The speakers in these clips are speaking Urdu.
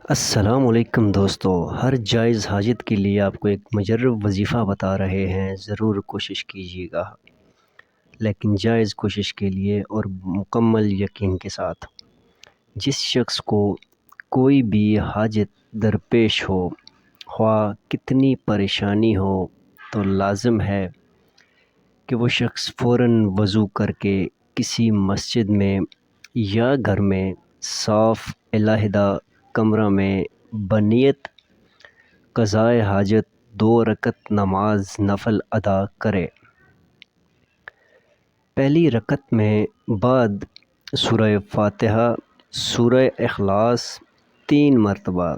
السلام علیکم دوستو، ہر جائز حاجت کے لیے آپ کو ایک مجرب وظیفہ بتا رہے ہیں، ضرور کوشش کیجیے گا، لیکن جائز کوشش کے لیے اور مکمل یقین کے ساتھ۔ جس شخص کو کوئی بھی حاجت درپیش ہو، خواہ کتنی پریشانی ہو، تو لازم ہے کہ وہ شخص فوراً وضو کر کے کسی مسجد میں یا گھر میں صاف علیحدہ کمرہ میں بنیت قضائے حاجت 2 رکعت نماز نفل ادا کرے۔ پہلی رکعت میں بعد سورہ فاتحہ، سورہ اخلاص 3 مرتبہ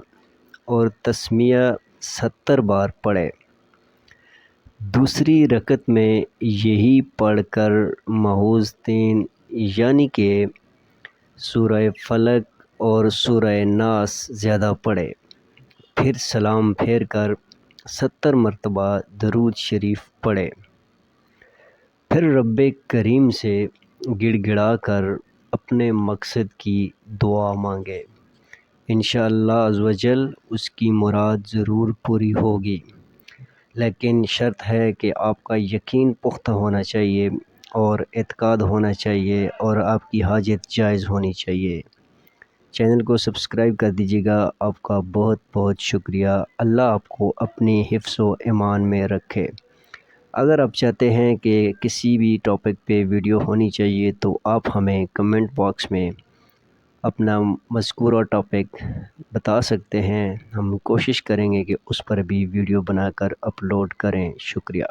اور تسمیہ 70 بار پڑھے۔ دوسری رکعت میں یہی پڑھ کر محوذ 3 یعنی کہ سورہ فلق اور سورہ ناس زیادہ پڑھے، پھر سلام پھیر کر 70 مرتبہ درود شریف پڑھے، پھر رب کریم سے گڑ گڑا کر اپنے مقصد کی دعا مانگے۔ انشاءاللہ عزوجل اس کی مراد ضرور پوری ہوگی، لیکن شرط ہے کہ آپ کا یقین پختہ ہونا چاہیے اور اعتقاد ہونا چاہیے اور آپ کی حاجت جائز ہونی چاہیے۔ چینل کو سبسکرائب کر دیجیے گا۔ آپ کا بہت بہت شکریہ۔ اللہ آپ کو اپنی حفظ و ایمان میں رکھے۔ اگر آپ چاہتے ہیں کہ کسی بھی ٹاپک پہ ویڈیو ہونی چاہیے تو آپ ہمیں کمنٹ باکس میں اپنا مذکورہ ٹاپک بتا سکتے ہیں، ہم کوشش کریں گے کہ اس پر بھی ویڈیو بنا کر اپلوڈ کریں۔ شکریہ۔